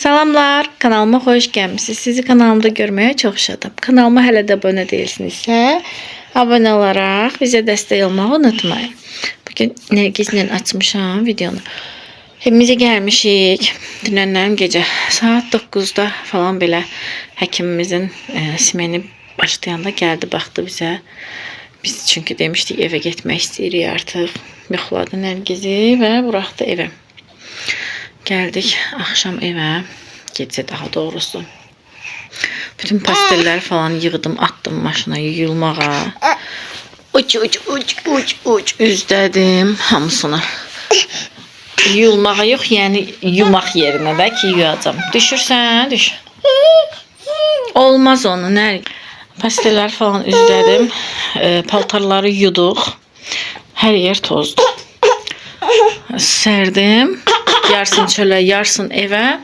Salamlar, kanalıma hoş gelmişsiniz. Sizi kanalımda görmeye çok şadım. Kanalıma hələ də abunə değilsinizsə, abunə olaraq bizə dəstək olmağı unutmayın. Bugün Nərgizlə açmışam videonu. Hepimize gəlmişik. Dünəndən gecə saat 9'da falan belə həkimimizin smeni başlayanda gəldi, baxdı bizə. Biz çünkü demişdik evə getmək istəyirik artıq. Yoxladı Nərgizi və buraxdı evə. Geldik akşam eve, gece daha doğrusu. Bütün pasteller falan yığdım, attım maşına yuyulmağa. Uç üzdədim hamısını. Yuyulmağa yox, yəni yumaq yerinə də ki yuyacam. Düşürsən, düş. Olmaz onu, nə? Pasteller falan üzdədim. Paltarları yuduq. Hər yer tozdu. Sərdim. Yarsın çölə, yarsın evə.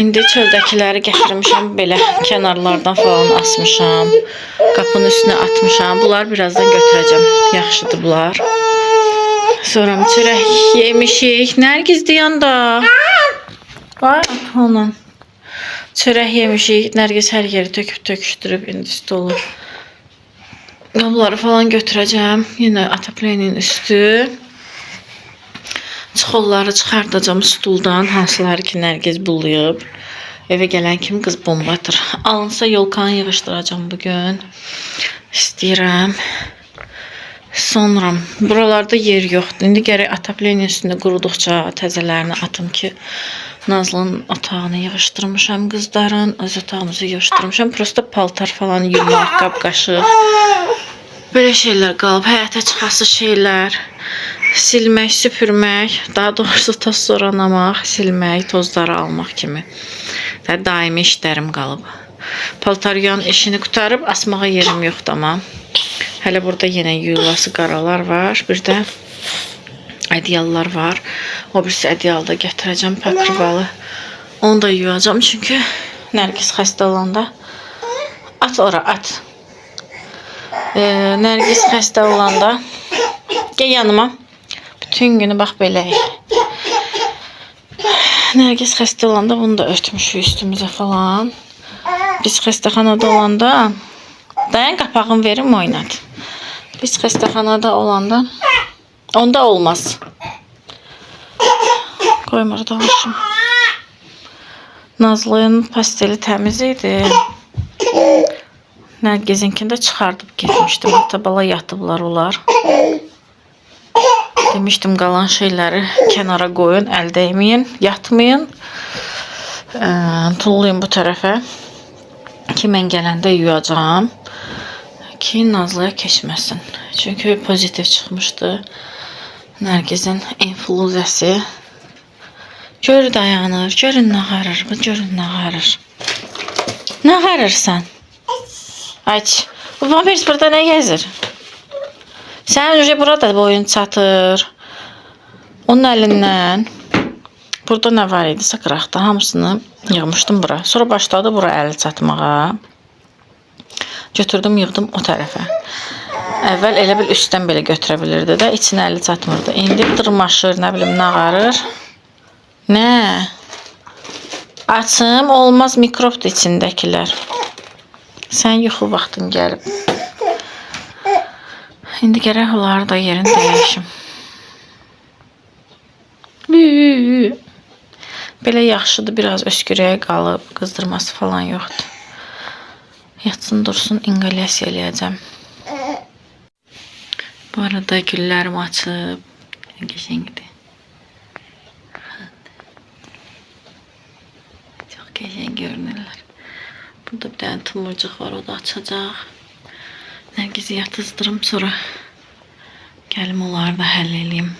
İndi çöldəkiləri gətirmişəm, belə kənarlardan falan asmışam. Qapının üstünə atmışam. Bunlar birazdan götürəcəm. Yaxşıdır bunlar. Sonra çörək yemişik. Nərgiz deyanda. Var onun. Çörək yemişik. Nərgiz hər yeri töküb töküşdürüb indi stolu. Qabları falan götürəcəm. Yenə ataplenin üstü. Çıxolları çıxardacağım stuldan, hansıları ki Nərgiz bulayıb. Evə gələn kimi qız bomba atır. Alınsa yolkanı yığışdıracağım bugün. İstəyirəm. Sonra buralarda yer yoxdur. İndi gərək ataplenin üstündə quruduqca təzələrini atım ki, Nazlının otağını yığışdırmışam, qızların öz otağımızı yığışdırmışam. Prosta paltar falan yuymaq, qab-qaşıq. Böyle şeyler qalıb, həyata çıxası şeyler. Silmək, süpürmək, daha doğrusu toz soranamaq, silmək, tozları almaq kimi. Daimi işlərim qalıb. Paltar yuyan işini qutarıb, asmağa yerim yoxdur amma. Hələ burada yenə yuyulası qaralar var. Bir də ədyallar var. O birisi ədyalda gətirəcəm, pakrivalı. Onu da yuyacağım çünkü Nərgiz xəstə olanda. At ora, at. Nərgiz xəstə olanda. Gəl yanıma. Bütün günü bax belə. Nərgiz xəstə olanda bunu da örtmüşük üstümüzə falan. Biz xəstəxanada olanda, dayan qapağını verim oynat. Biz xəstəxanada olanda, onda olmaz. Qoymur danışım. Nazlı'nın pasteli təmiz idi. Nərgizinkini də çıxardıb getmişdim. Hatta bala yatıblar onlar. Demiştim qalan şeyləri kənara qoyun, əl dəyməyin, yatmayın. Tullayın bu tərəfə. Ki mən gələndə yuyacağım. Ki Nazlıya keçməsin. Çünki pozitiv çıxmışdı. Nərgizin influenzası. Gör dayanır, görün nə qarır, görün nə qarır. Nə qarırsan? Aç. Bu vampir burada nə gəzir? Sen önce burada boyun çatır. Onun əlindən. Burada nə var idi? Qıraqda hamısını yığmışdım bura. Sonra başladı bura əli çatmağa. Götürdüm, yığdım o tərəfə. Əvvəl elə bil üstdən belə götürə bilirdi də, içinə əli çatmırdı. İndi dırmaşır, nə bilim, nə qarır. Nə? Açım, olmaz, mikrobdur içindəkilər. Sən yuxu vaxtın gəlib. İndi gərək onları da yerini dəyişim. Belə yaxşıdır, biraz öskürəyə qalıb, qızdırması falan yoxdur. Yatsın dursun, inqalyasiya eləyəcəm. Bu arada güllərim açıb. Qəşəngdir. Çox qəşəng görünürlər. Burada bir dənə tumurcuq var, o da açacaq. Nərgizi yatızdırım, sonra gəlim onları da həll eləyim.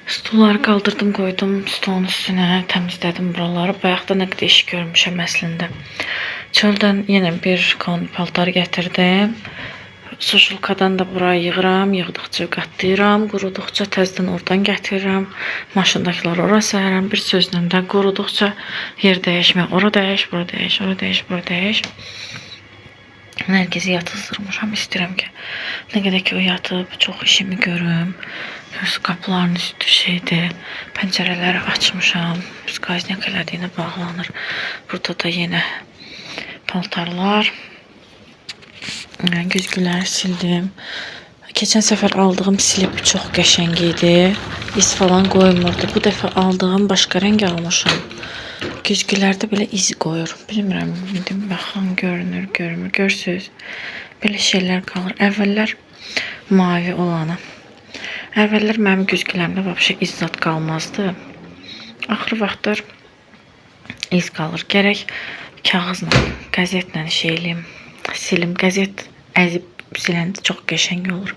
Stulları qaldırdım, qoydum stolun üstünə, təmizlədim buraları. Bayaqda nə qədər iş görmüşəm əslində. Çöldən yenə bir kon paltar gətirdim. Suşulkadan da buraya yığıram, yığdıqca qatlayıram, quruduqca təzdən oradan gətirirəm. Maşındakiləri ora səhərəm, bir sözlə də quruduqca yer dəyişmək. Ora dəyiş, bura dəyiş, ora dəyiş, bura dəyiş. Hər kəsi yatızdırmışam. İstəyirəm ki, nə qədər ki o yatıb, çox işimi görüm. Qapıların üstü şeydir. Pəncərələri açmışam. Skaznik elədiyinə bağlanır. Burada da yenə paltarlar. Güzgüləri sildim. Keçən səfər aldığım silip çox qəşəng idi. İz falan qoymurdu. Bu dəfə aldığım başqa rəng almışam. Güzgülərdə belə iz qoyur. Bilmirəm, baxın, görünür, görmür. Görsünüz, belə şeylər qalır. Əvvəllər mavi olanı. Əvvəllər mənim güzgülərimdə vəbşə iz zad qalmazdı. Axır vaxtlar iz qalır. Gərək kağızla, qəzetlə şeyliyim, silim. Qəzet əzib siləndə çox qəşəng olur.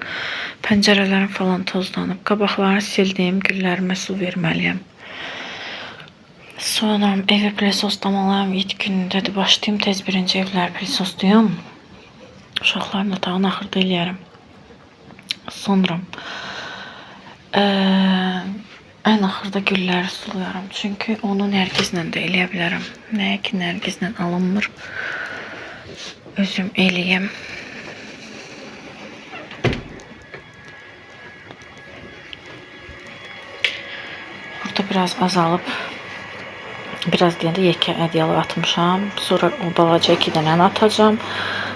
Pəncərələrim falan tozlanıb. Qabaqlarını sildim. Güllərimə su verməliyəm. Sonra evi plisosdamalıyam. 7 günündədir. Başlayayım tez birinci evləri plisosduyum. Uşaqların otağını axırda eləyərəm. Sonra ən axırda gülləri sulayaram. Çünki onu nərgizlə də eləyə bilərəm. Nəyə ki, nərgizlə alınmır. Özüm eləyəm. Burada biraz azalıb, biraz deyəndə yekə ədyalı atmışam. Sonra o balaca 2 dənəni atacağım.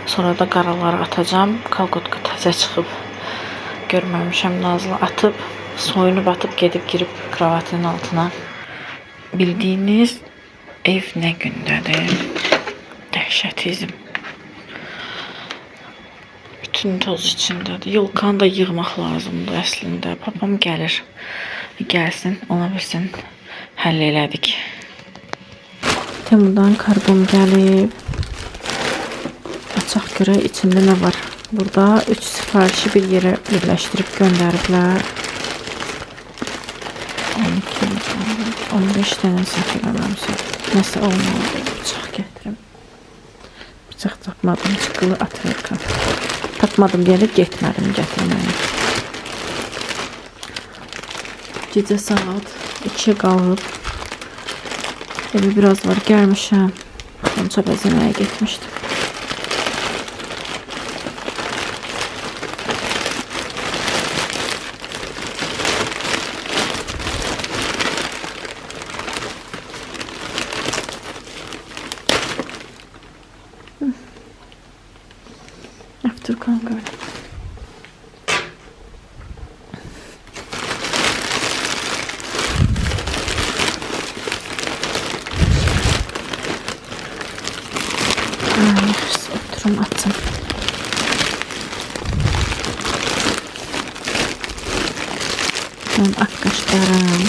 Sonra da qaraları atacağım. Kalkotka təzə çıxıb. Görməmişəm, Nazlı atıb, soyunub atıb, gedib girib kravatının altına. Bildiyiniz ev nə gündədir? Dəhşətizm. Bütün toz içindədir. Yolkanı da yığmaq lazımdır əslində. Papam gəlir. Gəlsin, ona bilsin, həll elədik. Temudan karbon gəlib. Açaq görə içində nə var? Burada 3 sifarişi bir yerə birləşdirib göndəriblər. 12, 15 dənə səhv eləməmsə. Nəsə olmalı. Bıçaq gətirim. Bıçaq tapmadım, çıxılı atverka. Tapmadım deyəndə getmədim gətirməyə. Gecə saat 2 qalıb. Evi biraz var, gəlmişəm. Xonça bəzəməyə getmişdim. After kanka. Oturum atım. Ben akkaşlarım.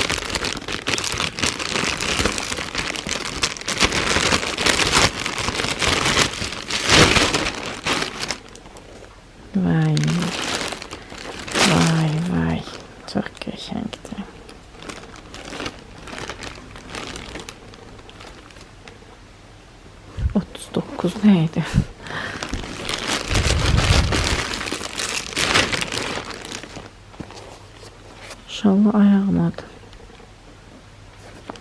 Vay. Vay vay. Çok qəşəngdir. $39 neydi? İnşallah ayağımadır.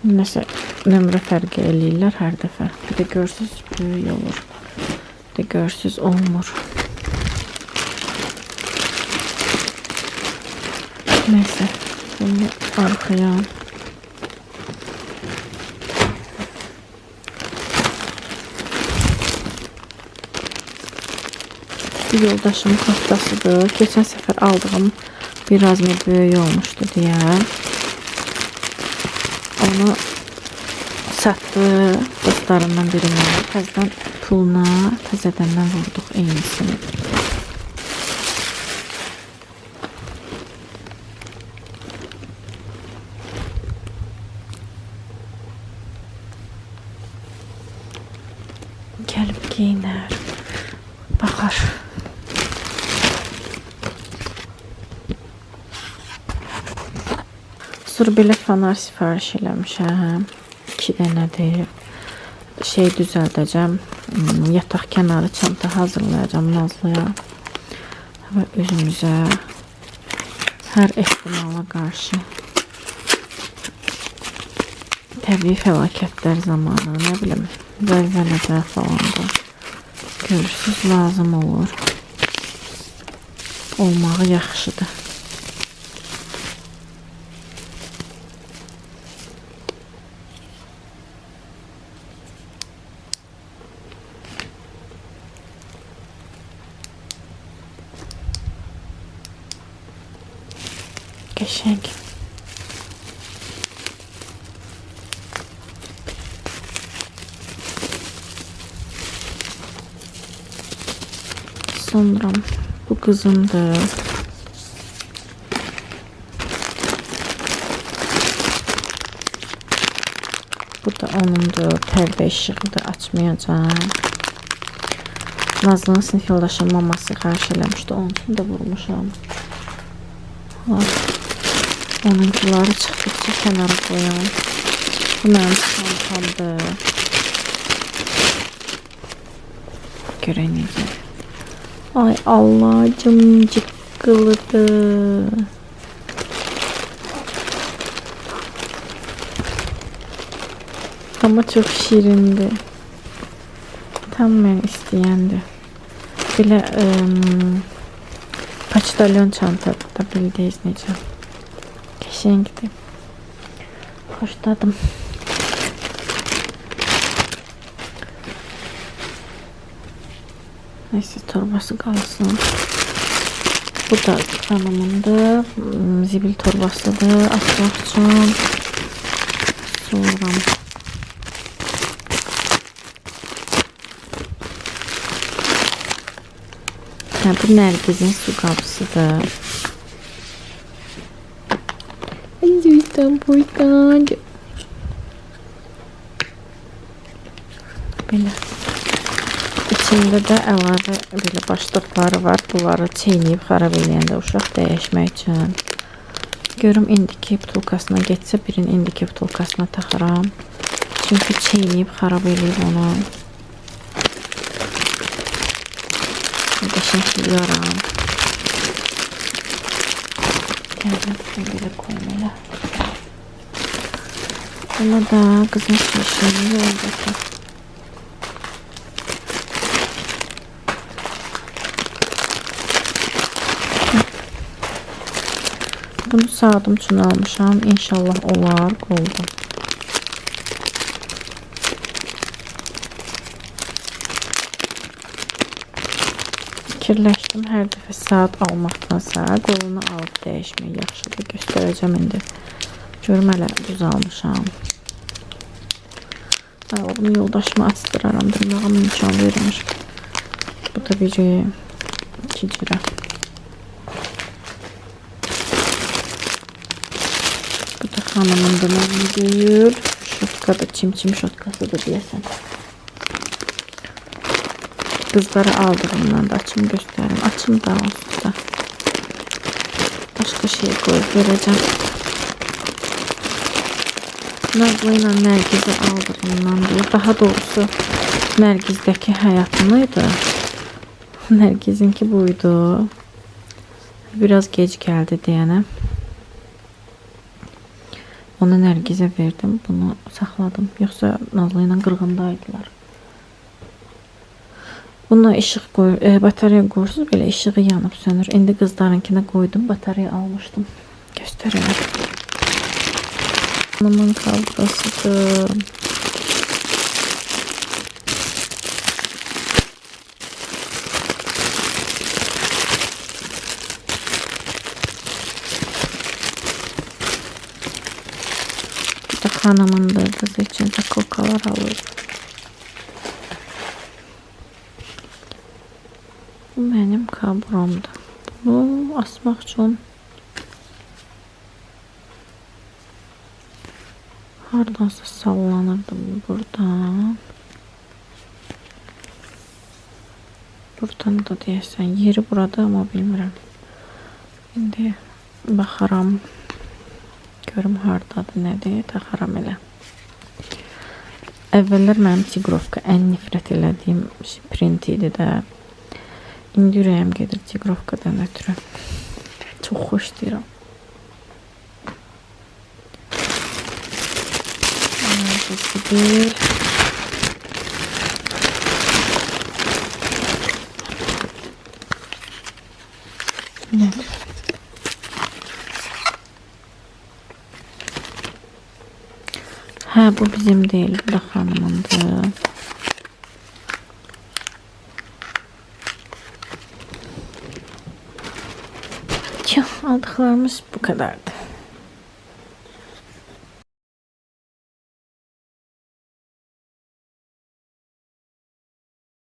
Nəsə nömrə fərqi eləyirlər hər dəfə. Bir də görsüz böyük olur. Bir də görsüz olmur. Neyse. Bunu arkaya. Bir yoldaşımın kaftasıdır. Geçen sefer aldığım biraz mı böyük olmuştu diye. Onu sattı dostlarından birine. Təzədən puluna təzədəndən vurduq eynisini. Gəlib giyinər. Baxar. Sonra belə fanar sifariş eləmişəm. 2 dənədir. Şey düzəldəcəm. Yataq kənarı çanta hazırlayacağım Nazlıya. Və özümüzə hər ehtimala qarşı təbii fəlakətlər zamanı, nə bilim, zəlzələlər falan da görürsüz lazım olur. Olmağı yaxşıdır. Qəşəng. Sonra bu kızımdır. Bu da onundur. Pərdə işığıdır. Açmayacağım. Nazlı'nın sinif yoldaşım maması xahiş eləmişdi. Onun üçün də vurmuşam. Onuncuları çıxdıqca kənara qoyam. Bu mənim çantamdır. Görək necə. Ay Allah'cım, cıkkılıdı. Ama çok şirindi. Tam ben isteyendi. Böyle paçtalyon çantada da bildiğiniz necə. Qəşəngdir. Xoşladım. Neyse, torbası kalsın. Bu da hanımındır. Zibil torbasıdır. Asmaq üçün. Sonra bu Nərgizin su qabısıdır. Buradan. Belə. İçində də əlavə belə başlıqları var. Bunları çeynəyib xarab eləyəndə uşaq dəyişmək üçün. Görüm indiki butulkasına getsə birini indiki butulkasına taxaram. Çünki çeynəyib xarab eləyib onu. Qəşənglərim. Gəldim belə koyum elə. Buna da qızın şişini yoldakı. Bunu saadım üçün almışam. İnşallah olar. Oldu. Fikirləşdim. Hər dəfə saat almaqdansa qolunu alıb dəyişmək yaxşıdır. Göstərəcəm indi. Görüm hələ düz almışam. Bunu yoldaşıma açdıraram. Dırnağım imkan vermiş. Bu da biri 2 cürə. Hanımın da mənim deyir. Şotka da çim şotkasıdır deyəsən. Kızlara aldığımdan da açım göstərim. Açım da onsuz da. Başka şey koyup vereceğim. Nazlı ilə Nərgizə aldığımdan deyir. Daha doğrusu Nərgizdəki həyatımıydı. Nərgizinki buydu. Biraz gec gəldi deyənə. Onu Nərgizə verdim. Bunu saxladım. Yoxsa Nazlı ilə qırğındaydılar. Buna işıq qoyur, batareya qoyursuz belə işığı yanıb sönür. İndi qızlarınkine qoydum. Batareya almışdım. Göstərəm. Hanımın kavgasıdır. Hanımın da kızı için de kokalar alır. Bu benim kabramdı. Bunu asmaq üçün hardansa sallanırdı buradan. Buradan da deyəsən yeri burada ama bilmirəm. İndi baxaram. Görüm hardadır, nədir, taxaram elə. Əvvəllər mənim tigrovka ən nifrət elədiyim print idi də. İndi ürəyim gedir tigrovkadan ötürü. Çox xoş deyirəm. Ha, bu bizim değil, bu da hanımındır. Aldıklarımız bu kadardı.